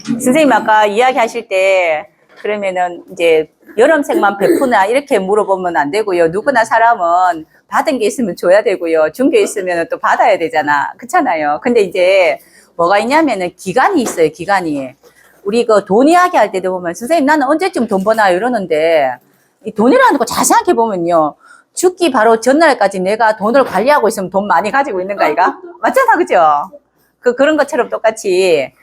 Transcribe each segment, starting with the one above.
선생님 아까 이야기하실 때 그러면은 이제 여름색만 베푸나 이렇게 물어보면 안 되고요. 누구나 사람은 받은 게 있으면 줘야 되고요. 준 게 있으면 또 받아야 되잖아. 그렇잖아요. 근데 이제 뭐가 있냐면은 기간이 있어요. 기간이. 우리 그 돈 이야기할 때도 보면 선생님 나는 언제쯤 돈 버나 이러는데 이 돈이라는 거 자세히 생각해 보면요. 죽기 바로 전날까지 내가 돈을 관리하고 있으면 돈 많이 가지고 있는 거 아이가? 맞잖아. 그죠? 그런 것처럼 똑같이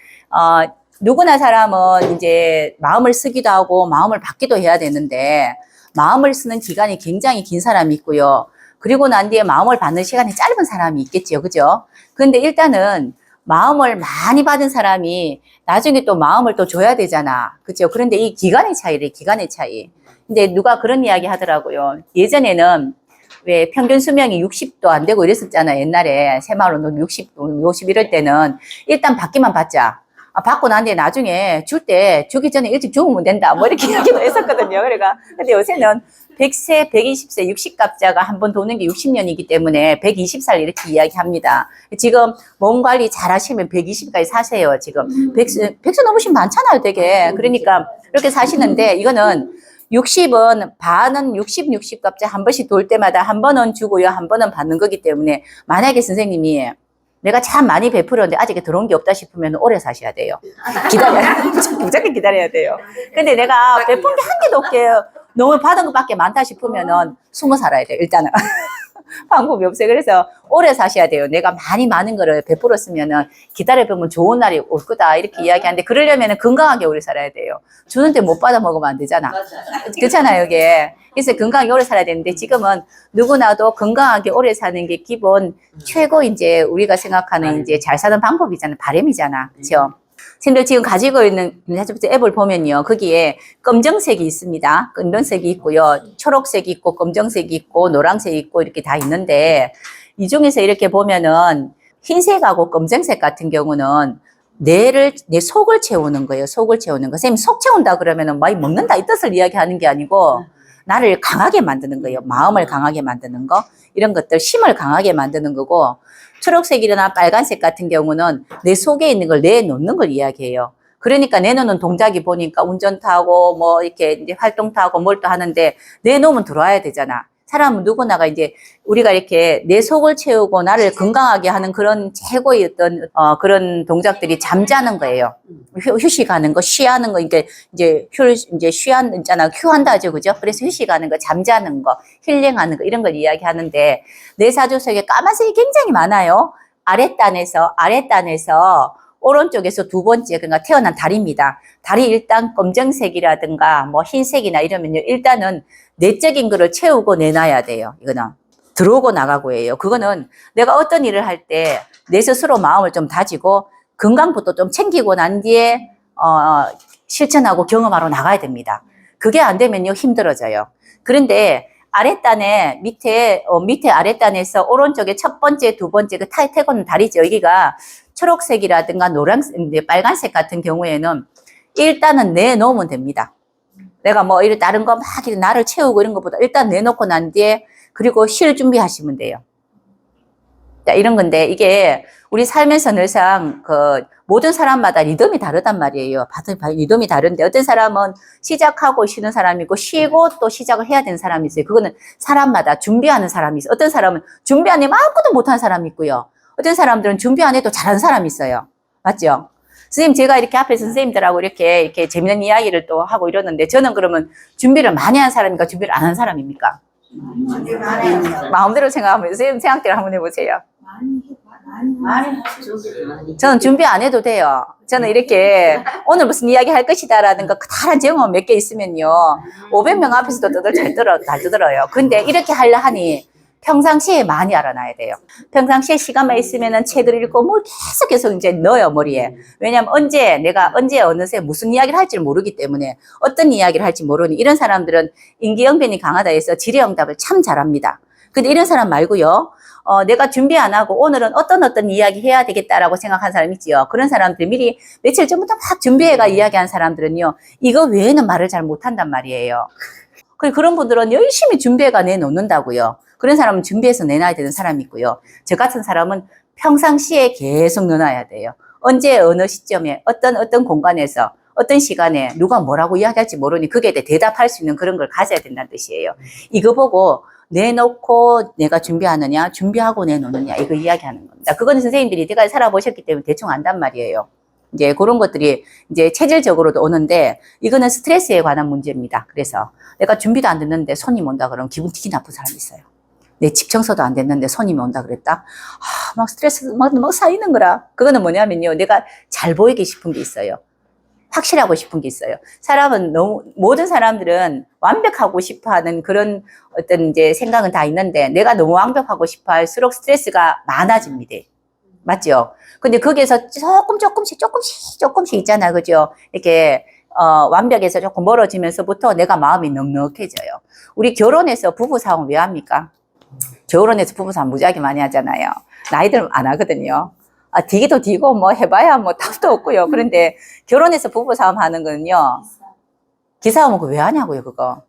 누구나 사람은 이제 마음을 쓰기도 하고 마음을 받기도 해야 되는데 마음을 쓰는 기간이 굉장히 긴 사람이 있고요. 그리고 난 뒤에 마음을 받는 시간이 짧은 사람이 있겠죠. 그죠? 근데 일단은 마음을 많이 받은 사람이 나중에 또 마음을 또 줘야 되잖아. 그죠? 그런데 이 기간의 차이래, 기간의 차이. 근데 누가 그런 이야기 하더라고요. 예전에는 왜 평균 수명이 60도 안 되고 이랬었잖아. 옛날에 새마을운동 60, 50 이럴 때는 일단 받기만 받자. 받고 난 뒤에 나중에 주기 전에 일찍 죽으면 된다. 뭐 이렇게 이야기도 했었거든요. 그러니까 근데 요새는 100세, 120세, 60갑자가 한 번 도는 게 60년이기 때문에 120살 이렇게 이야기합니다. 지금 몸 관리 잘 하시면 120까지 사세요. 지금 100세 넘으시면 많잖아요. 되게. 그러니까 이렇게 사시는데 이거는 60은 반은 60갑자 한 번씩 돌 때마다 한 번은 주고요. 한 번은 받는 거기 때문에 만약에 선생님이 내가 참 많이 베풀었는데 아직 들어온 게 없다 싶으면 오래 사셔야 돼요. 무조건 기다려야 돼요. 근데 내가 베푼 게 한 개도 없게 너무 받은 것밖에 많다 싶으면은 숨어 살아야 돼요. 일단은. 방법이 없어요. 그래서 오래 사셔야 돼요. 내가 많은 거를 베풀었으면은 기다려보면 좋은 날이 올 거다. 이렇게 이야기하는데 그러려면은 건강하게 오래 살아야 돼요. 주는데 못 받아 먹으면 안 되잖아. 그렇잖아요, 이게. 그래서 건강하게 오래 살아야 되는데 지금은 누구나도 건강하게 오래 사는 게 기본 최고 이제 우리가 생각하는 이제 잘 사는 방법이잖아. 바람이잖아. 그렇죠? 선생님들 지금 가지고 있는 앱을 보면요. 거기에 검정색이 있습니다. 검정색이 있고요. 초록색이 있고, 검정색이 있고, 노란색이 있고, 이렇게 다 있는데, 이 중에서 이렇게 보면은 흰색하고 검정색 같은 경우는 내 속을 채우는 거예요. 속을 채우는 거. 선생님, 속 채운다 그러면은 많이 먹는다 이 뜻을 이야기하는 게 아니고, 나를 강하게 만드는 거예요. 마음을 강하게 만드는 거. 이런 것들, 힘을 강하게 만드는 거고, 초록색이나 빨간색 같은 경우는 내 속에 있는 걸 내놓는 걸 이야기해요. 그러니까 내놓는 동작이 보니까 운전타고 뭐 이렇게 이제 활동타고 뭘 또 하는데 내놓으면 들어와야 되잖아. 사람은 누구나가 이제 우리가 이렇게 내 속을 채우고 나를 건강하게 하는 그런 최고의 어떤 그런 동작들이 잠자는 거예요. 휴식하는 거, 쉬하는 거, 이제 쉬한 있잖아, 휴한다 하죠, 그죠? 그래서 휴식하는 거, 잠자는 거, 힐링하는 거 이런 걸 이야기하는데 뇌 사주 속에 까만색이 굉장히 많아요. 아랫단에서 오른쪽에서 두 번째, 그러니까 태어난 다리입니다. 다리 일단 검정색이라든가 뭐 흰색이나 이러면요. 일단은 내적인 거를 채우고 내놔야 돼요. 이거는. 들어오고 나가고예요. 그거는 내가 어떤 일을 할 때 내 스스로 마음을 좀 다지고 건강부터 좀 챙기고 난 뒤에, 실천하고 경험하러 나가야 됩니다. 그게 안 되면요. 힘들어져요. 그런데 아랫단에 밑에 아랫단에서 오른쪽에 첫 번째, 두 번째 그 태고는 다리죠. 여기가 초록색이라든가 노란색, 빨간색 같은 경우에는 일단은 내놓으면 됩니다. 내가 뭐 이런 다른 거 막 나를 채우고 이런 것보다 일단 내놓고 난 뒤에 그리고 쉴 준비하시면 돼요. 자, 이런 건데 이게 우리 살면서 늘상 모든 사람마다 리듬이 다르단 말이에요. 리듬이 다른데 어떤 사람은 시작하고 쉬는 사람이고 쉬고 또 시작을 해야 되는 사람이 있어요. 그거는 사람마다 준비하는 사람이 있어요. 어떤 사람은 준비 안 해면 아무것도 못하는 사람이 있고요. 어떤 사람들은 준비 안 해도 잘하는 사람이 있어요. 맞죠? 선생님, 제가 이렇게 앞에서 선생님들하고 이렇게 재밌는 이야기를 또 하고 이러는데 저는 그러면 준비를 많이 한 사람입니까? 준비를 안 한 사람입니까? 마음대로 생각하면 선생님 생각대로 한번 해보세요. 저는 준비 안 해도 돼요. 저는 이렇게 오늘 무슨 이야기 할 것이다라든가 다른 경험 몇 개 있으면요. 500명 앞에서도 잘 떠들어요. 근데 이렇게 하려 하니 평상시에 많이 알아놔야 돼요. 평상시에 시간만 있으면은 책을 읽고 뭘 계속 이제 넣어요, 머리에. 왜냐면 내가 언제 어느새 무슨 이야기를 할지 모르기 때문에 어떤 이야기를 할지 모르니 이런 사람들은 인기응변이 강하다 해서 질의응답을 참 잘합니다. 근데 이런 사람 말고요. 내가 준비 안 하고 오늘은 어떤 이야기 해야 되겠다라고 생각한 사람 있지요. 그런 사람들 미리 며칠 전부터 막 준비해가 이야기한 사람들은요. 이거 외에는 말을 잘 못한단 말이에요. 그런 분들은 열심히 준비해가 내놓는다고요. 그런 사람은 준비해서 내놔야 되는 사람이 있고요. 저 같은 사람은 평상시에 계속 넣어놔야 돼요. 언제 어느 시점에 어떤 공간에서 어떤 시간에 누가 뭐라고 이야기할지 모르니 거기에 대해 대답할 수 있는 그런 걸 가져야 된다는 뜻이에요. 이거 보고 내놓고 내가 준비하느냐, 준비하고 내놓느냐, 이거 이야기하는 겁니다. 그거는 선생님들이 이때까지 살아보셨기 때문에 대충 안단 말이에요. 이제 그런 것들이 이제 체질적으로도 오는데, 이거는 스트레스에 관한 문제입니다. 그래서 내가 준비도 안 됐는데 손님 온다 그러면 기분 되게 나쁜 사람이 있어요. 내 집 청소도 안 됐는데 손님이 온다 그랬다? 막 스트레스 막 쌓이는 거라. 그거는 뭐냐면요, 내가 잘 보이기 싶은 게 있어요. 확실하고 싶은 게 있어요. 사람은 모든 사람들은 완벽하고 싶어 하는 그런 어떤 이제 생각은 다 있는데, 내가 너무 완벽하고 싶어 할수록 스트레스가 많아집니다. 맞죠? 근데 거기에서 조금씩 있잖아. 그죠? 이렇게, 완벽에서 조금 멀어지면서부터 내가 마음이 넉넉해져요. 우리 결혼해서 부부싸움 왜 합니까? 결혼해서 부부싸움 무지하게 많이 하잖아요. 나이들 안 하거든요. 디기도 디고 뭐 해봐야 뭐 답도 없고요. 그런데 결혼해서 부부싸움 하는 거는요, 기싸움은 왜 하냐고요, 그거.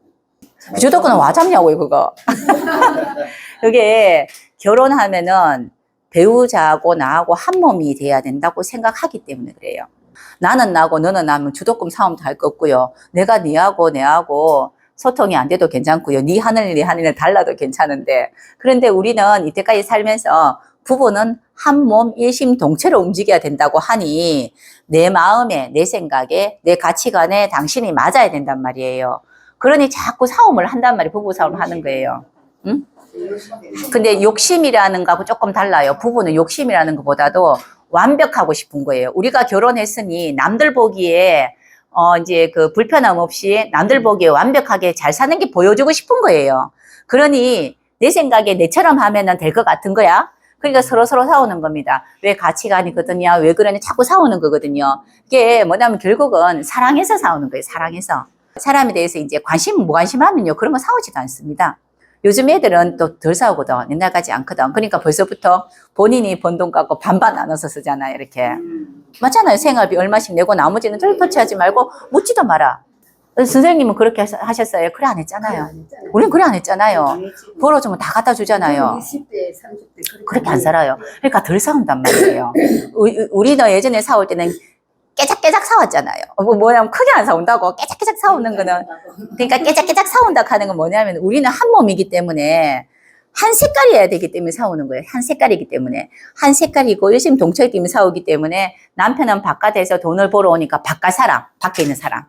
주도권은 와 잡냐고요, 그거. 그게 결혼하면은 배우자하고 나하고 한 몸이 돼야 된다고 생각하기 때문에 그래요. 나는 나고 너는 나면 주도권 싸움도 할 거 없고요. 내가 내하고 소통이 안 돼도 괜찮고요. 네 하늘 내 하늘은 달라도 괜찮은데, 그런데 우리는 이때까지 살면서 부부는 한 몸 일심동체로 움직여야 된다고 하니, 내 마음에, 내 생각에, 내 가치관에 당신이 맞아야 된단 말이에요. 그러니 자꾸 싸움을 한단 말이에요. 부부 싸움을 하는 거예요. 응? 근데 욕심이라는 거하고 조금 달라요. 부부는 욕심이라는 것보다도 완벽하고 싶은 거예요. 우리가 결혼했으니 남들 보기에 이제 그 불편함 없이 남들 보기에 완벽하게 잘 사는 게 보여주고 싶은 거예요. 그러니 내 생각에 내처럼 하면은 될 것 같은 거야. 그러니까 서로 싸우는 겁니다. 왜 가치관이 거든요? 왜 그러냐? 자꾸 싸우는 거거든요. 이게 뭐냐면 결국은 사랑해서 싸우는 거예요. 사랑해서. 사람에 대해서 이제 무관심하면요, 그런 거 싸우지도 않습니다. 요즘 애들은 또 덜 싸우거든. 옛날같이 않거든. 그러니까 벌써부터 본인이 번 돈 갖고 반반 나눠서 쓰잖아요. 이렇게. 맞잖아요. 생활비 얼마씩 내고 나머지는 절 터치하지 말고 묻지도 마라. 선생님은 그렇게 하셨어요? 그래 안 했잖아요. 우린 그래 안 했잖아요. 벌어주면 다 갖다 주잖아요. 20대, 30대 그렇게 안 살아요. 그러니까 덜 싸운단 말이에요. 우리는 예전에 싸울 때는 깨작깨작 싸웠잖아요. 뭐냐면 크게 안 싸운다고. 깨작깨작 싸우는 거는, 그러니까 깨작깨작 싸운다 하는 건 뭐냐면, 우리는 한 몸이기 때문에 한 색깔이어야 되기 때문에 싸우는 거예요. 한 색깔이기 때문에. 한 색깔이고 일심동체이기 때문에 싸우기 때문에, 남편은 바깥에서 돈을 벌어 오니까 바깥 사람, 밖에 있는 사람.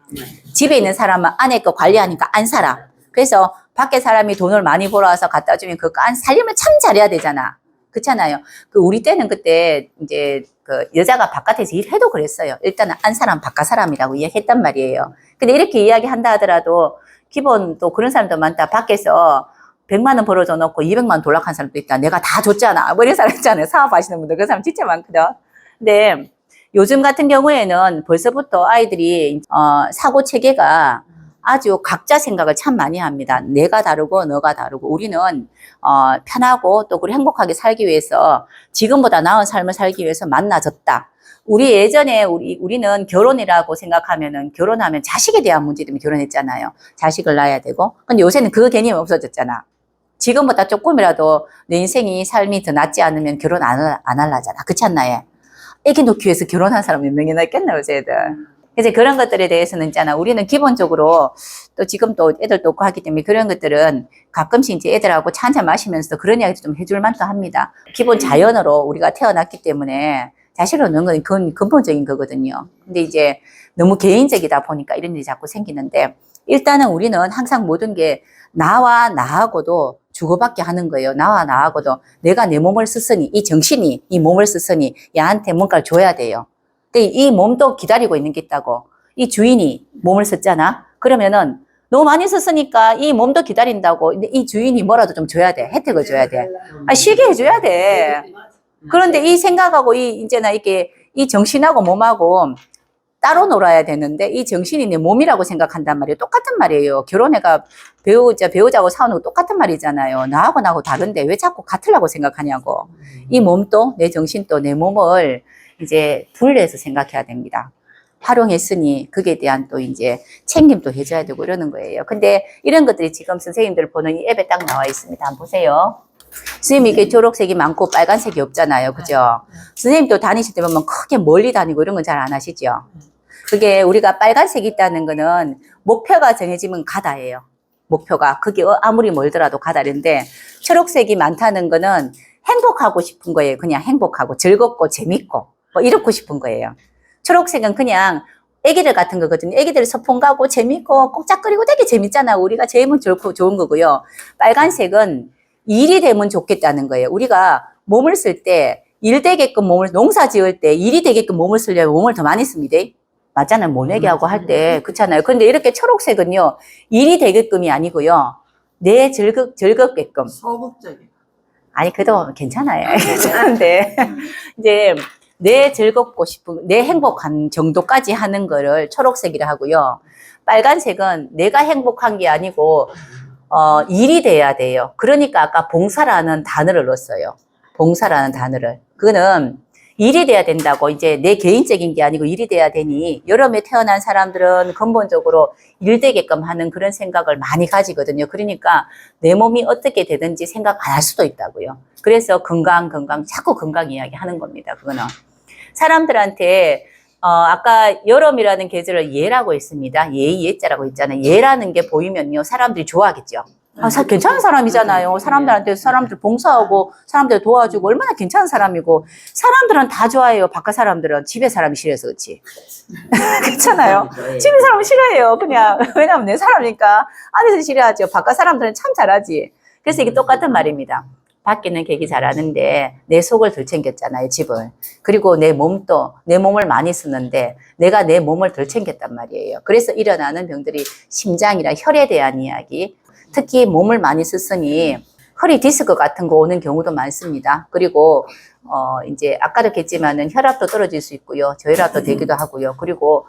집에 있는 사람은 안에 거 관리하니까 안 살아. 그래서 밖에 사람이 돈을 많이 벌어와서 갖다 주면 그 안 살림을 참 잘해야 되잖아. 그렇잖아요. 우리 때는 그때 이제 그 여자가 바깥에서 일해도 그랬어요. 일단은 안 사람 바깥 사람이라고 이야기했단 말이에요. 근데 이렇게 이야기한다 하더라도 기본 또 그런 사람도 많다. 밖에서 100만 원 벌어줘 놓고 200만 원 돌락한 사람도 있다. 내가 다 줬잖아. 뭐 이런 사람 있잖아요. 사업하시는 분들. 그 사람 진짜 많거든. 근데 요즘 같은 경우에는 벌써부터 아이들이 사고 체계가 아주 각자 생각을 참 많이 합니다. 내가 다르고 너가 다르고, 우리는 편하고 또 그리고 행복하게 살기 위해서, 지금보다 나은 삶을 살기 위해서 만나졌다. 우리 예전에 우리는 결혼이라고 생각하면은, 결혼하면 자식에 대한 문제 때문에 결혼했잖아요. 자식을 낳아야 되고. 근데 요새는 그 개념이 없어졌잖아. 지금보다 조금이라도 내 인생이 삶이 더 낫지 않으면 결혼 안 하려잖아. 그렇지 않나요? 애기 놓기 위해서 결혼한 사람 몇 명이나 있겠나 요새 애들. 그래서 그런 것들에 대해서는 있잖아. 우리는 기본적으로 또 지금 또 애들도 없고 하기 때문에 그런 것들은 가끔씩 이제 애들하고 차 한잔 마시면서 그런 이야기도 좀 해줄 만도 합니다. 기본 자연으로 우리가 태어났기 때문에 자식을 얻는 건 그건 근본적인 거거든요. 근데 이제 너무 개인적이다 보니까 이런 일이 자꾸 생기는데, 일단은 우리는 항상 모든 게 나와 나하고도 주고받게 하는 거예요. 나와 나하고도 내가 내 몸을 썼으니, 이 정신이 이 몸을 썼으니 얘한테 뭔가를 줘야 돼요. 근데 이 몸도 기다리고 있는 게 있다고. 이 주인이 몸을 썼잖아. 그러면은 너무 많이 썼으니까 이 몸도 기다린다고. 근데 이 주인이 뭐라도 좀 줘야 돼. 혜택을 줘야 돼. 쉬게 해줘야 돼. 그런데 이 생각하고 이제나 이게 이 정신하고 몸하고 따로 놀아야 되는데, 이 정신이 내 몸이라고 생각한단 말이에요. 똑같은 말이에요. 결혼해가 배우자하고 싸우는 거 똑같은 말이잖아요. 나하고 다른데 왜 자꾸 같으려고 생각하냐고. 이 몸도 내 정신도 내 몸을 이제 분리해서 생각해야 됩니다. 활용했으니 그게 대한 또 이제 책임도 해줘야 되고 이러는 거예요. 근데 이런 것들이 지금 선생님들 보는 이 앱에 딱 나와 있습니다. 한번 보세요. 선생님 이게 초록색이 많고 빨간색이 없잖아요. 그죠? 선생님도 다니실 때 보면 크게 멀리 다니고 이런 건 잘 안 하시죠? 그게 우리가 빨간색이 있다는 거는 목표가 정해지면 가다예요. 목표가. 그게 아무리 멀더라도 가다인데 초록색이 많다는 거는 행복하고 싶은 거예요. 그냥 행복하고 즐겁고 재밌고 뭐 이렇고 싶은 거예요. 초록색은 그냥 애기들 같은 거거든요. 애기들 소풍 가고 재밌고 꼼짝거리고 되게 재밌잖아. 우리가 재면 좋고 좋은 거고요. 빨간색은 일이 되면 좋겠다는 거예요. 우리가 몸을 쓸 때 일 되게끔 몸을 농사 지을 때 일이 되게끔 몸을 쓰려면 몸을 더 많이 씁니다. 맞잖아요. 모내기 하고 할 때 그렇잖아요. 그런데 이렇게 초록색은요. 일이 되게끔이 아니고요. 내 즐겁게끔. 소극적이다. 아니 그래도 괜찮아요. 괜찮은데 이제 내 즐겁고 싶은 내 행복한 정도까지 하는 거를 초록색이라 하고요. 빨간색은 내가 행복한 게 아니고 일이 돼야 돼요. 그러니까 아까 봉사라는 단어를 넣었어요. 봉사라는 단어를. 그거는 일이 돼야 된다고 이제 내 개인적인 게 아니고 일이 돼야 되니 여름에 태어난 사람들은 근본적으로 일 되게끔 하는 그런 생각을 많이 가지거든요. 그러니까 내 몸이 어떻게 되든지 생각 안 할 수도 있다고요. 그래서 건강 자꾸 건강 이야기 하는 겁니다. 그거는 사람들한테 아까 여름이라는 계절을 예라고 했습니다. 예자라고 했잖아요. 예라는 게 보이면요 사람들이 좋아하겠죠. 괜찮은 사람이잖아요. 사람들 봉사하고 사람들 도와주고 얼마나 괜찮은 사람이고 사람들은 다 좋아해요. 바깥 사람들은 집에 사람이 싫어서 그렇지. 그렇잖아요. 집에 사람은 싫어해요. 그냥 왜냐면 내 사람이니까 안에서 싫어하죠. 바깥 사람들은 참 잘하지. 그래서 이게 똑같은 말입니다. 밖에는 되게 잘하는데 내 속을 덜 챙겼잖아요. 집을. 그리고 내 몸을 많이 쓰는데 내가 내 몸을 덜 챙겼단 말이에요. 그래서 일어나는 병들이 심장이나 혈에 대한 이야기, 특히 몸을 많이 썼으니 허리 디스크 같은 거 오는 경우도 많습니다. 그리고 이제 아까도 했지만은 혈압도 떨어질 수 있고요. 저혈압도 되기도 하고요. 그리고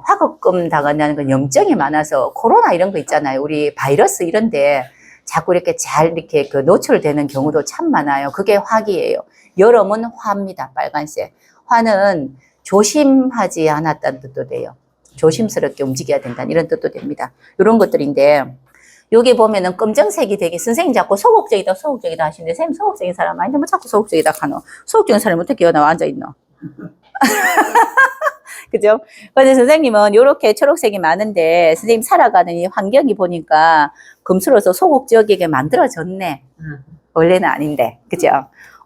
화급금 당하는 건 염증이 많아서 코로나 이런 거 있잖아요. 우리 바이러스 이런데 자꾸 이렇게 이렇게 노출되는 경우도 참 많아요. 그게 화기예요. 여름은 화입니다. 빨간색. 화는 조심하지 않았다는 뜻도 돼요. 조심스럽게 움직여야 된다는 이런 뜻도 됩니다. 이런 것들인데 여기 보면은 검정색이 되게 선생님 자꾸 소극적이다 하시는데 선생님 소극적인 사람 아닌데 뭐 자꾸 소극적이다 하노. 소극적인 사람이 어떻게 여기 나와 앉아있노. 그죠? 근데 선생님은 이렇게 초록색이 많은데 선생님 살아가는 이 환경이 보니까 금수로서 소극적이게 만들어졌네. 원래는 아닌데. 그죠?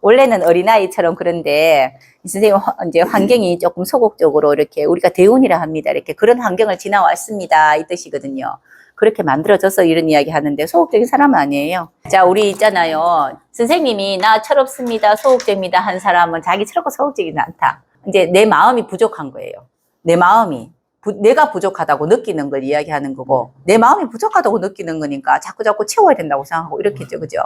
원래는 어린아이처럼 그런데 선생님 이제 환경이 조금 소극적으로 이렇게 우리가 대운이라 합니다. 이렇게 그런 환경을 지나왔습니다. 이 뜻이거든요. 그렇게 만들어져서 이런 이야기 하는데 소극적인 사람은 아니에요. 자, 우리 있잖아요. 선생님이 나 철없습니다. 소극적입니다. 한 사람은 자기 철없고 소극적이지 않다. 이제 내 마음이 부족한 거예요. 내 마음이. 내가 부족하다고 느끼는 걸 이야기하는 거고 내 마음이 부족하다고 느끼는 거니까 자꾸 채워야 된다고 생각하고 이렇겠죠. 그죠?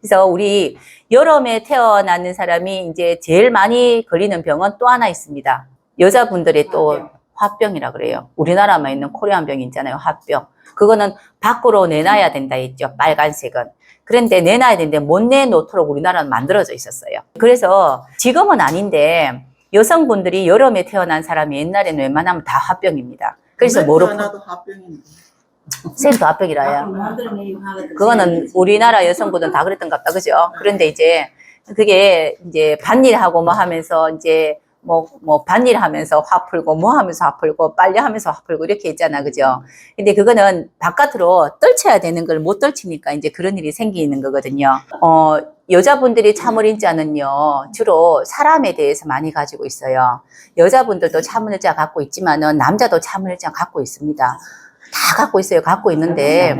그래서 우리 여름에 태어나는 사람이 이제 제일 많이 걸리는 병은 또 하나 있습니다. 여자분들이 또 화병이라 그래요. 우리나라만 있는 코리안병이 있잖아요. 화병. 그거는 밖으로 내놔야 된다 했죠. 빨간색은. 그런데 내놔야 되는데 못 내놓도록 우리나라는 만들어져 있었어요. 그래서 지금은 아닌데 여성분들이 여름에 태어난 사람이 옛날에는 웬만하면 다 화병입니다. 그래서 하나도 화병인데. 쌤도 화병이라요. 그거는 우리나라 여성분들은 다 그랬던 것 같다. 그죠? 그런데 이제 그게 이제 반일하고 뭐 하면서 이제 뭐 반일 하면서 화 풀고 뭐 하면서 화 풀고 빨래 하면서 화 풀고 이렇게 있잖아. 그죠? 근데 그거는 바깥으로 떨쳐야 되는 걸 못 떨치니까 이제 그런 일이 생기는 거거든요. 여자분들이 참을인자는요, 주로 사람에 대해서 많이 가지고 있어요. 여자분들도 참을자 갖고 있지만은 남자도 참을자 갖고 있습니다. 다 갖고 있어요. 갖고 있는데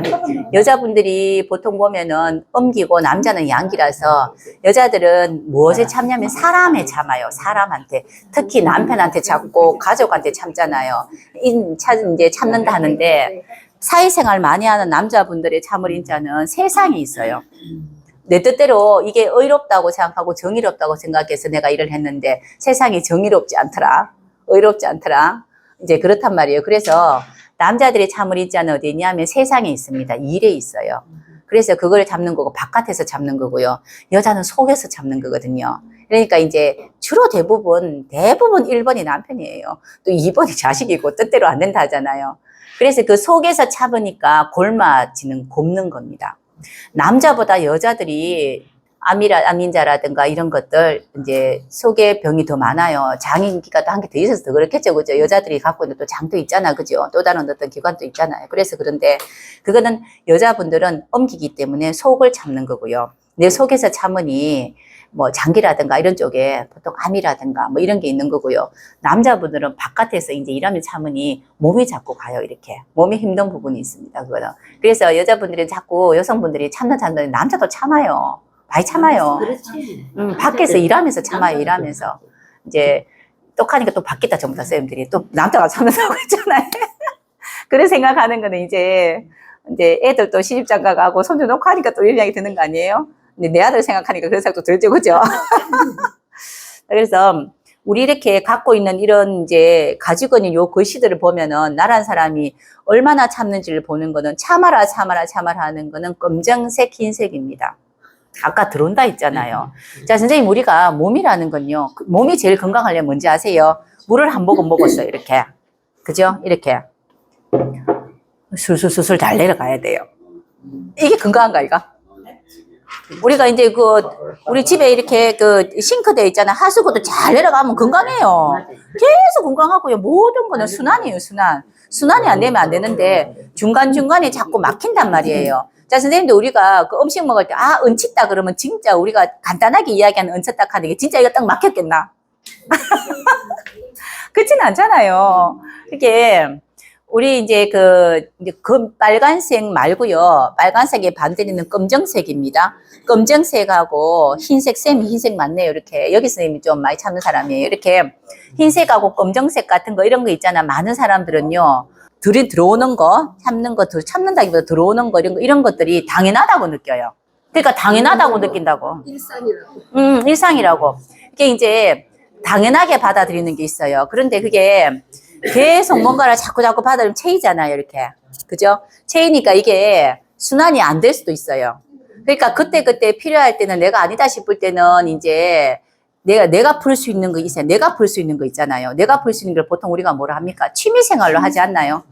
여자분들이 보통 보면은 음기고 남자는 양기라서 여자들은 무엇에 참냐면 사람에 참아요. 사람한테. 특히 남편한테 참고 가족한테 참잖아요. 이제 참는다 하는데 사회생활 많이 하는 남자분들의 참을인자는 세상에 있어요. 내 뜻대로 이게 의롭다고 생각하고 정의롭다고 생각해서 내가 일을 했는데 세상이 정의롭지 않더라. 의롭지 않더라. 이제 그렇단 말이에요. 그래서 남자들이 참을인자는 어디 있냐면 세상에 있습니다. 일에 있어요. 그래서 그걸 잡는 거고 바깥에서 잡는 거고요. 여자는 속에서 잡는 거거든요. 그러니까 이제 주로 대부분 1번이 남편이에요. 또 2번이 자식이고 뜻대로 안 된다 하잖아요. 그래서 그 속에서 참으니까 굶는 겁니다. 남자보다 여자들이 암인자라든가 이런 것들, 이제 속에 병이 더 많아요. 장인기가 또 한 개 더 있어서 더 그렇겠죠. 그죠? 여자들이 갖고 있는 또 장도 있잖아. 그죠? 또 다른 어떤 기관도 있잖아요. 그래서 그런데 그거는 여자분들은 엄기기 때문에 속을 참는 거고요. 내 속에서 참으니 뭐 장기라든가 이런 쪽에 보통 암이라든가 뭐 이런 게 있는 거고요. 남자분들은 바깥에서 이제 일하면 참으니 몸이 자꾸 가요. 이렇게. 몸이 힘든 부분이 있습니다. 그거는. 그래서 여자분들이 자꾸 여성분들이 참는데 남자도 참아요. 많이 참아요. 그렇지. 밖에서 일하면서 참아요. 일하면서. 이제 똑하니까 또 바뀌다 전부 다 쌤들이 또 남자가 참는다고 했잖아요. 그런 생각하는 거는 이제 애들 또 시집장가 가고 손주 놓고 하니까 또 이런 이야기 드는 거 아니에요? 근데 내 아들 생각하니까 그런 생각도 들죠, 그죠? 그래서 우리 이렇게 갖고 있는 이런 이제 가지고 있는 요 글씨들을 보면은 나란 사람이 얼마나 참는지를 보는 거는 참아라 하는 거는 검정색, 흰색입니다. 아까 들어온다 했잖아요. 자, 선생님, 우리가 몸이라는 건요. 몸이 제일 건강하려면 뭔지 아세요? 물을 한 모금 먹었어요, 이렇게. 그죠? 이렇게. 술술술술 잘 내려가야 돼요. 이게 건강한가, 이거? 우리가 이제 우리 집에 이렇게 싱크대 있잖아. 하수구도 잘 내려가면 건강해요. 계속 건강하고요. 모든 거는 순환이에요, 순환. 순환이 안 되면 안 되는데, 중간중간에 자꾸 막힌단 말이에요. 자, 선생님도 우리가 그 음식 먹을 때, 얹혔다 그러면 진짜 우리가 간단하게 이야기하는 얹혔다 하는 게 진짜 이거 딱 막혔겠나? 그렇진 않잖아요. 그게, 우리 이제 빨간색 말고요. 빨간색의 반대는 검정색입니다. 검정색하고 흰색, 쌤이 흰색 맞네요. 이렇게. 여기 선생님이 좀 많이 참는 사람이에요. 이렇게 흰색하고 검정색 같은 거 이런 거 있잖아. 많은 사람들은요. 들어오는 거, 참는다기보다 들어오는 거, 이런 것들이 당연하다고 느껴요. 그러니까 당연하다고 느낀다고. 일상이라고. 일상이라고. 이게 이제 당연하게 받아들이는 게 있어요. 그런데 그게 계속 뭔가를 자꾸 받아들이면 체이잖아요, 이렇게. 그죠? 체이니까 이게 순환이 안 될 수도 있어요. 그러니까 그때 필요할 때는 내가 아니다 싶을 때는 이제 내가 풀 수 있는 거 있어요. 내가 풀 수 있는 거 있잖아요. 내가 풀 수 있는 걸 보통 우리가 뭐라 합니까? 취미생활로 하지 않나요?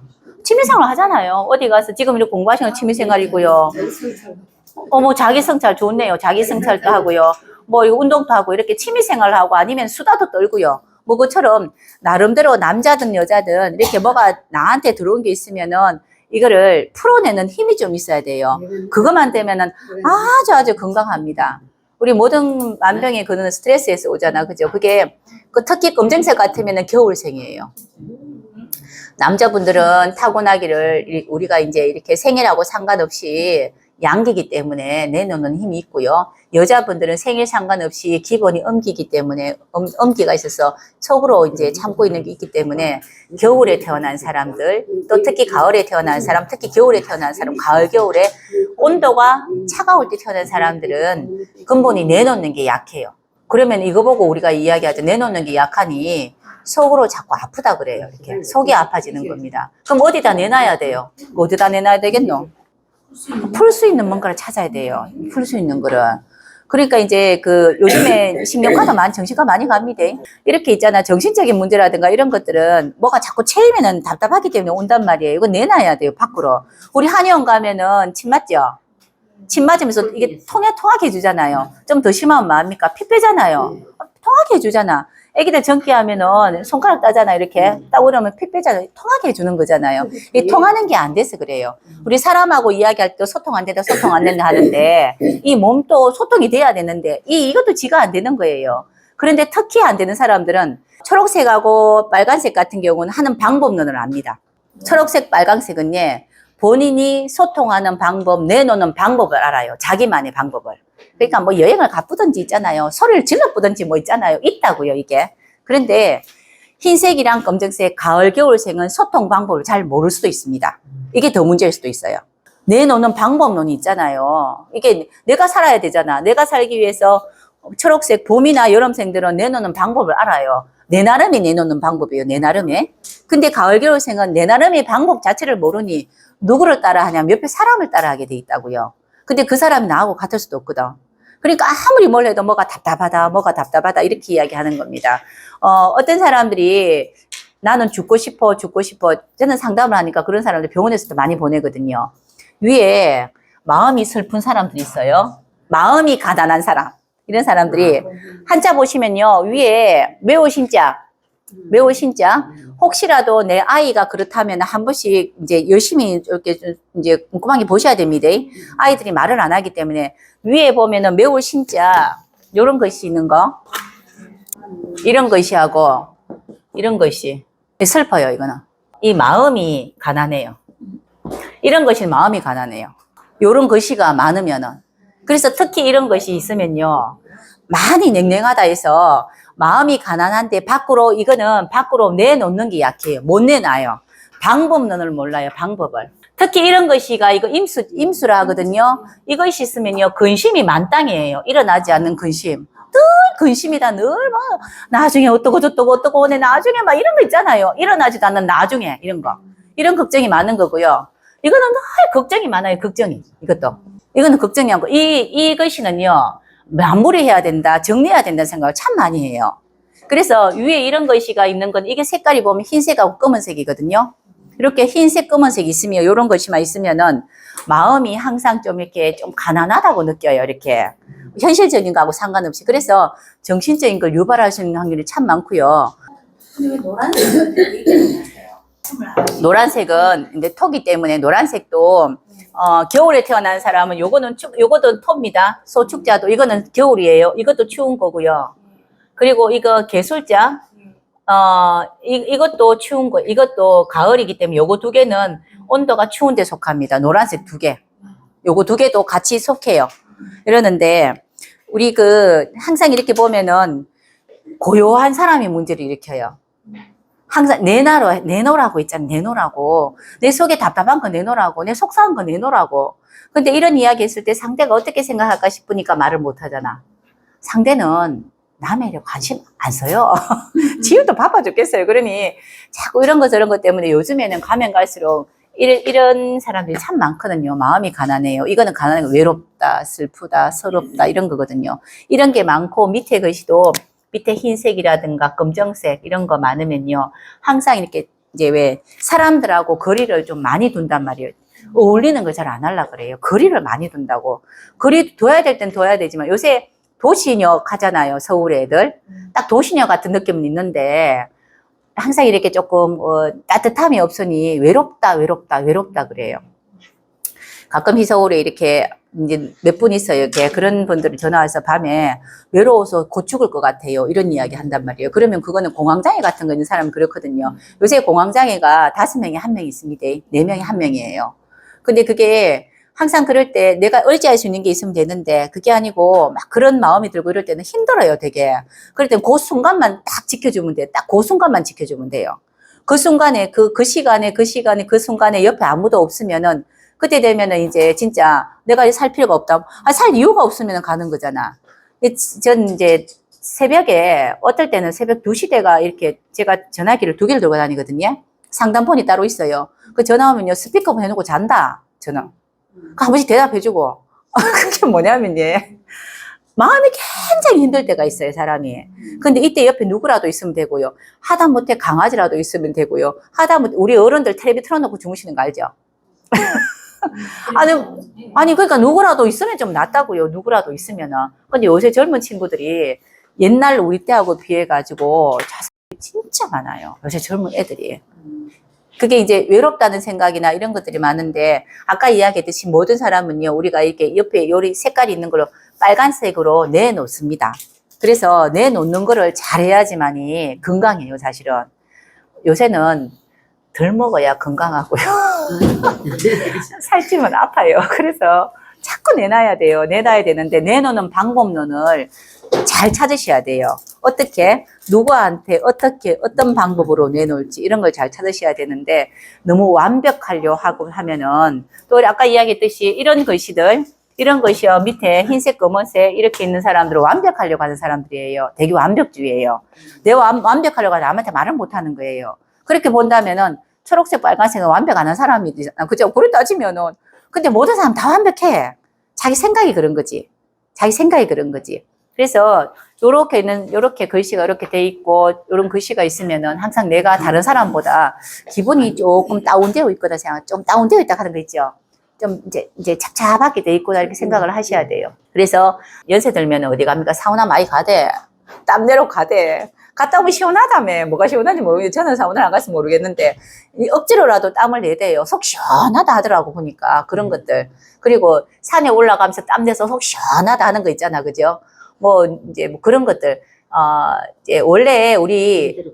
취미생활 하잖아요. 어디 가서 지금 이렇게 공부하시는 거 취미생활이고요. 뭐 자기 성찰 좋네요. 자기 성찰도 하고요. 뭐 이거 운동도 하고 이렇게 취미생활 하고 아니면 수다도 떨고요. 뭐 그처럼 나름대로 남자든 여자든 이렇게 뭐가 나한테 들어온 게 있으면은 이거를 풀어내는 힘이 좀 있어야 돼요. 그것만 되면은 아주 건강합니다. 우리 모든 만병의 근원은 스트레스에서 오잖아. 그죠? 그게 특히 검정색 같으면은 겨울생이에요. 남자분들은 타고나기를 우리가 이제 이렇게 생일하고 상관없이 양기기 때문에 내놓는 힘이 있고요. 여자분들은 생일 상관없이 기본이 음기이기 때문에 음기가 있어서 속으로 이제 참고 있는 게 있기 때문에 겨울에 태어난 사람들, 또 특히 가을에 태어난 사람, 특히 겨울에 태어난 사람, 가을, 겨울에 온도가 차가울 때 태어난 사람들은 근본이 내놓는 게 약해요. 그러면 이거 보고 우리가 이야기하죠. 내놓는 게 약하니 속으로 자꾸 아프다 그래요. 이렇게 속이 아파지는 겁니다. 그럼 어디다 내놔야 돼요? 어디다 내놔야 되겠노? 풀 수 있는 뭔가를 찾아야 돼요. 풀 수 있는 거를. 그러니까 이제 요즘에 신경과도 정신과 많이 갑니다. 이렇게 있잖아. 정신적인 문제라든가 이런 것들은 뭐가 자꾸 채이면은 답답하기 때문에 온단 말이에요. 이거 내놔야 돼요, 밖으로. 우리 한의원 가면은 침 맞죠? 침 맞으면서 이게 통하게 해주잖아요. 좀 더 심하면 뭐합니까? 피 빼잖아요. 통하게 해주잖아. 애기들 전기하면은 손가락 따잖아. 이렇게 딱 오르면 피 빼잖아요. 통하게 해주는 거잖아요. 이 통하는 게 안 돼서 그래요. 우리 사람하고 이야기할 때 소통 안 된다, 소통 안 된다 하는데 이 몸도 소통이 돼야 되는데 이것도 지가 안 되는 거예요. 그런데 특히 안 되는 사람들은 초록색하고 빨간색 같은 경우는 하는 방법론을 압니다. 초록색, 빨간색은 본인이 소통하는 방법, 내놓는 방법을 알아요. 자기만의 방법을. 그러니까 뭐 여행을 가쁘든지 있잖아요. 소리를 질러쁘든지 뭐 있잖아요. 있다고요, 이게. 그런데 흰색이랑 검정색, 가을, 겨울색은 소통 방법을 잘 모를 수도 있습니다. 이게 더 문제일 수도 있어요. 내놓는 방법론이 있잖아요. 이게 내가 살아야 되잖아. 내가 살기 위해서 초록색, 봄이나 여름생들은 내놓는 방법을 알아요. 내 나름의 내놓는 방법이에요. 내 나름의. 근데 가을, 겨울생은 내 나름의 방법 자체를 모르니 누구를 따라 하냐면 옆에 사람을 따라 하게 돼 있다고요. 근데 그 사람이 나하고 같을 수도 없거든. 그러니까 아무리 뭘 해도 뭐가 답답하다 이렇게 이야기하는 겁니다. 어떤 사람들이 나는 죽고 싶어. 저는 상담을 하니까 그런 사람들 병원에서도 많이 보내거든요. 위에 마음이 슬픈 사람들이 있어요. 마음이 가난한 사람. 이런 사람들이 한자 보시면요. 위에 매우 신자. 매우 신자. 혹시라도 내 아이가 그렇다면 한 번씩 이제 열심히 이렇게 이제 꼼꼼하게 보셔야 됩니다. 아이들이 말을 안 하기 때문에 위에 보면은 매우 신자. 요런 것이 있는 거. 이런 것이 하고 이런 것이 슬퍼요. 이거는. 이 마음이 가난해요. 이런 것이 마음이 가난해요. 요런 것이가 많으면은. 그래서 특히 이런 것이 있으면요. 많이 냉랭하다 해서 마음이 가난한데 이거는 밖으로 내놓는 게 약해요. 못 내놔요. 방법론을 몰라요. 방법을. 특히 이런 것이가 이거 임수라 하거든요. 이것이 있으면요. 근심이 만땅이에요. 일어나지 않는 근심. 늘 근심이다. 늘 막 나중에 어떠고 내 나중에 막 이런 거 있잖아요. 일어나지도 않는 나중에 이런 거. 이런 걱정이 많은 거고요. 이거는 늘 걱정이 많아요. 걱정이. 이거는 걱정이 많고 이것이는요. 마무리해야 된다. 정리해야 된다는 생각을 참 많이 해요. 그래서 위에 이런 것이가 있는 건 이게 색깔이 보면 흰색하고 검은색이거든요. 이렇게 흰색, 검은색 있으면 이런 것이만 있으면은 마음이 항상 좀 이렇게 좀 가난하다고 느껴요. 이렇게. 현실적인 거하고 상관없이. 그래서 정신적인 걸 유발할 수 있는 확률이 참 많고요. 근데 왜 노란색은 이제 토기 때문에 노란색도 겨울에 태어난 사람은 요거도 토입니다. 소축자도 이거는 겨울이에요. 이것도 추운 거고요. 그리고 이거 개술자 이것도 추운 거. 이것도 가을이기 때문에 요거 두 개는 온도가 추운 데 속합니다. 노란색 두 개. 요거 두 개도 같이 속해요. 이러는데 우리 항상 이렇게 보면은 고요한 사람이 문제를 일으켜요. 항상 내놓으라고 있잖아. 내놓으라고. 내 속에 답답한 거 내놓으라고. 내 속상한 거 내놓으라고. 근데 이런 이야기 했을 때 상대가 어떻게 생각할까 싶으니까 말을 못 하잖아. 상대는 남의 일 관심 안 써요. 지금도 바빠 죽겠어요. 그러니 자꾸 이런 거 저런 것 때문에 요즘에는 가면 갈수록 이런 사람들이 참 많거든요. 마음이 가난해요. 이거는 가난한 거 외롭다, 슬프다, 서럽다 이런 거거든요. 이런 게 많고 밑에 것이도 밑에 흰색이라든가 검정색 이런 거 많으면요. 항상 이렇게 이제 왜 사람들하고 거리를 좀 많이 둔단 말이에요. 어울리는 걸 잘 안 하려고 그래요. 거리를 많이 둔다고. 거리 둬야 될 땐 둬야 되지만 요새 도시역 하잖아요. 서울 애들. 딱 도시역 같은 느낌은 있는데 항상 이렇게 조금 따뜻함이 없으니 외롭다 그래요. 가끔 서울에 이렇게 이제 몇 분 있어요. 이렇게 그런 분들이 전화 와서 밤에 외로워서 곧 죽을 것 같아요. 이런 이야기 한단 말이에요. 그러면 그거는 공황장애 같은 거 있는 사람은 그렇거든요. 요새 공황장애가 5명에 1명 있습니다. 4명에 1명이에요. 근데 그게 항상 그럴 때 내가 의지할 수 있는 게 있으면 되는데 그게 아니고 막 그런 마음이 들고 이럴 때는 힘들어요, 되게. 그럴 땐 그 순간만 딱 지켜주면 돼요. 딱 그 순간만 지켜주면 돼요. 그 순간에, 그 시간에, 그 순간에 옆에 아무도 없으면은 그때 되면은 이제 진짜 내가 살 필요가 없다. 살 이유가 없으면 가는 거잖아. 전 이제 새벽에 어떨 때는 새벽 2시 대가 이렇게 제가 전화기를 2개를 들고 다니거든요. 상담폰이 따로 있어요. 그 전화 오면요. 스피커폰 해놓고 잔다. 저는. 한 번씩 대답해주고. 그게 뭐냐면요. 마음이 굉장히 힘들 때가 있어요, 사람이. 근데 이때 옆에 누구라도 있으면 되고요. 하다못해 강아지라도 있으면 되고요. 하다못해 우리 어른들 텔레비 틀어놓고 주무시는 거 알죠? 아니, 그러니까 누구라도 있으면 좀 낫다고요. 누구라도 있으면은. 근데 요새 젊은 친구들이 옛날 우리 때하고 비해가지고 자살이 진짜 많아요. 요새 젊은 애들이. 그게 이제 외롭다는 생각이나 이런 것들이 많은데, 아까 이야기했듯이 모든 사람은요, 우리가 이렇게 옆에 요리 색깔이 있는 걸로 빨간색으로 내놓습니다. 그래서 내놓는 거를 잘해야지만이 건강해요, 사실은. 요새는 덜 먹어야 건강하고요. 살찌면 아파요. 그래서 자꾸 내놔야 돼요. 내놔야 되는데 내놓는 방법론을 잘 찾으셔야 돼요. 어떻게, 누구한테 어떻게, 어떤 방법으로 내놓을지 이런 걸 잘 찾으셔야 되는데 너무 완벽하려 하고 하면은 또 아까 이야기했듯이 이런 것이요. 밑에 흰색, 검은색 이렇게 있는 사람들은 완벽하려고 하는 사람들이에요. 되게 완벽주의예요. 내가 완벽하려고 하는 남한테 말을 못하는 거예요. 그렇게 본다면은 초록색, 빨간색은 완벽 안 한 사람이잖아. 그죠? 그렇게 따지면은. 근데 모든 사람 다 완벽해. 자기 생각이 그런 거지. 그래서 요렇게 글씨가 이렇게 돼 있고 요런 글씨가 있으면은 항상 내가 다른 사람보다 기분이 조금 다운되어 있거나 생각, 좀 다운되어 있다 하는 거 있죠. 좀 이제 찹찹하게 돼 있구나 이렇게 생각을 하셔야 돼요. 그래서 연세 들면 어디 갑니까? 사우나 많이 가대. 땀내러 가대. 갔다 오면 시원하다며. 뭐가 시원한지 모르겠는데 저는 사우나 안 가서 모르겠는데 이 억지로라도 땀을 내대요. 속 시원하다 하더라고 보니까 그런 것들. 그리고 산에 올라가면서 땀내서 속 시원하다 하는 거 있잖아, 그죠? 뭐 이제 뭐 그런 것들. 이제 원래 우리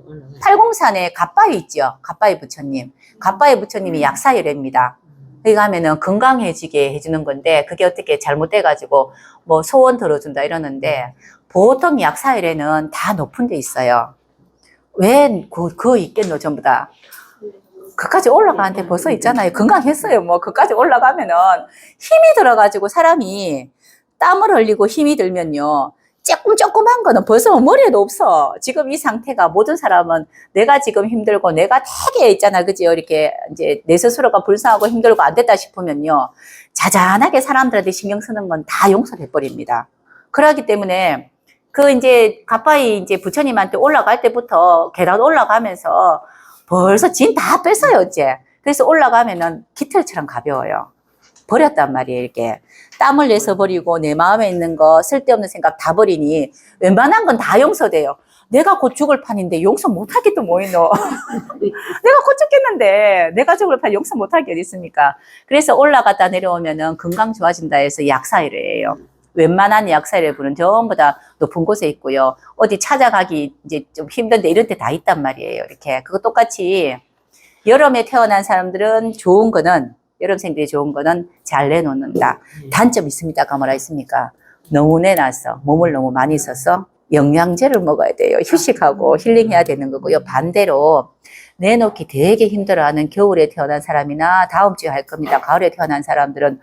팔공산에 갓바위 있죠. 갓바위 부처님. 갓바위 부처님이 약사열애입니다. 거기 가면은 건강해지게 해주는 건데 그게 어떻게 잘못돼가지고 뭐 소원 들어준다 이러는데 보통 약사열애는 다 높은 데 있어요. 왜 그거 있겠노 전부 다. 그까지 올라가는데 벌써 있잖아요. 건강했어요. 뭐 그까지 올라가면은 힘이 들어가지고 사람이 땀을 흘리고 힘이 들면요. 조금한 거는 벌써 머리에도 없어. 지금 이 상태가 모든 사람은 내가 지금 힘들고 내가 되게 있잖아. 그죠? 이렇게 이제 내 스스로가 불쌍하고 힘들고 안 됐다 싶으면요. 자잔하게 사람들한테 신경 쓰는 건 다 용서해 버립니다. 그러기 때문에 그 이제 가빠이 이제 부처님한테 올라갈 때부터 계단 올라가면서 벌써 진 다 뺐어요, 어째. 그래서 올라가면은 깃털처럼 가벼워요. 버렸단 말이에요, 이렇게. 땀을 내서 버리고 내 마음에 있는 거 쓸데없는 생각 다 버리니 웬만한 건 다 용서돼요. 내가 곧 죽을 판인데 용서 못할 게 또 뭐 있노? 내가 곧 죽겠는데 내가 죽을 판 용서 못할 게 어디 있습니까? 그래서 올라갔다 내려오면은 건강 좋아진다 해서 약사일이에요. 웬만한 약사일부는 전부 다 높은 곳에 있고요. 어디 찾아가기 이제 좀 힘든데 이런 데 다 있단 말이에요. 이렇게. 그거 똑같이 여름에 태어난 사람들은 좋은 거는 여름생들이 좋은 거는 잘 내놓는다. 단점 있습니다가 뭐라 있습니까? 너무 내놨어. 몸을 너무 많이 써서 영양제를 먹어야 돼요. 휴식하고 힐링해야 되는 거고요. 반대로 내놓기 되게 힘들어하는 겨울에 태어난 사람이나 다음 주에 할 겁니다. 가을에 태어난 사람들은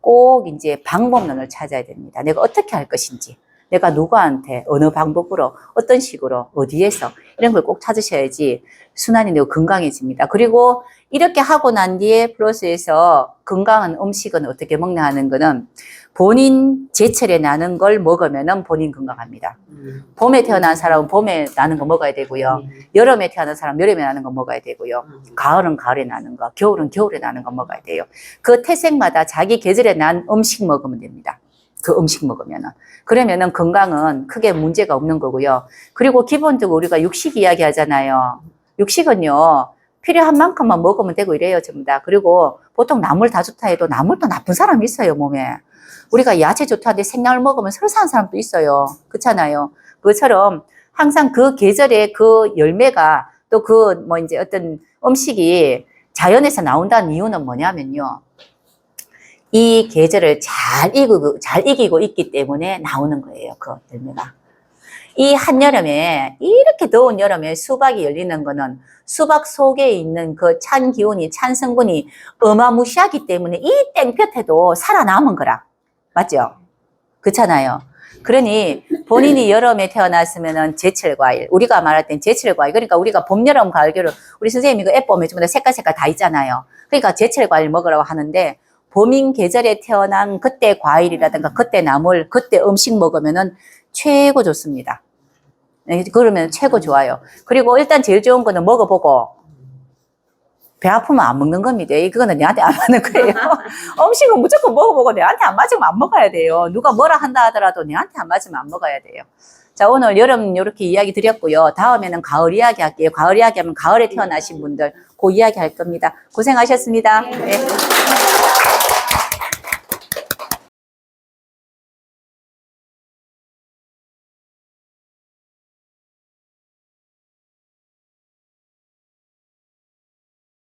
꼭 이제 방법론을 찾아야 됩니다. 내가 어떻게 할 것인지, 내가 누구한테 어느 방법으로 어떤 식으로 어디에서 이런 걸 꼭 찾으셔야지 순환이 되고 건강해집니다. 그리고 이렇게 하고 난 뒤에 플러스에서 건강한 음식은 어떻게 먹냐 하는 거는 본인 제철에 나는 걸 먹으면 본인 건강합니다. 봄에 태어난 사람은 봄에 나는 거 먹어야 되고요. 여름에 태어난 사람은 여름에 나는 거 먹어야 되고요. 가을은 가을에 나는 거, 겨울은 겨울에 나는 거 먹어야 돼요. 그 태생마다 자기 계절에 난 음식 먹으면 됩니다. 그 음식 먹으면은. 그러면은 건강은 크게 문제가 없는 거고요. 그리고 기본적으로 우리가 육식 이야기 하잖아요. 육식은요, 필요한 만큼만 먹으면 되고 이래요, 전부 다. 그리고 보통 나물 다 좋다 해도 나물도 나쁜 사람이 있어요, 몸에. 우리가 야채 좋다 하는데 생나물 먹으면 설사한 사람도 있어요. 그렇잖아요. 그것처럼 항상 그 계절의 그 열매가 또 그 뭐 이제 어떤 음식이 자연에서 나온다는 이유는 뭐냐면요. 이 계절을 잘 이기고 있기 때문에 나오는 거예요. 그 열매가. 이 한여름에, 이렇게 더운 여름에 수박이 열리는 거는 수박 속에 있는 그 찬 기운이, 찬 성분이 어마무시하기 때문에 이 땡볕에도 살아남은 거라. 맞죠? 그렇잖아요. 그러니 본인이 여름에 태어났으면은 제철 과일, 우리가 말할 땐 제철 과일, 그러니까 우리가 봄, 여름, 가을, 겨울, 우리 선생님이 그 앱 보면 전부 다 색깔 다 있잖아요. 그러니까 제철 과일 먹으라고 하는데 봄인 계절에 태어난 그때 과일이라든가 그때 나물, 그때 음식 먹으면은 최고 좋습니다. 그러면 최고 좋아요. 그리고 일단 제일 좋은 거는 먹어보고 배 아프면 안 먹는 겁니다. 그거는 내한테 안 맞는 거예요. 음식은 무조건 먹어보고 내한테 안 맞으면 안 먹어야 돼요. 누가 뭐라 한다 하더라도 내한테 안 맞으면 안 먹어야 돼요. 자, 오늘 여름 이렇게 이야기 드렸고요. 다음에는 가을 이야기 할게요. 가을 이야기 하면 가을에 태어나신 분들 그 이야기 할 겁니다. 고생하셨습니다. 네.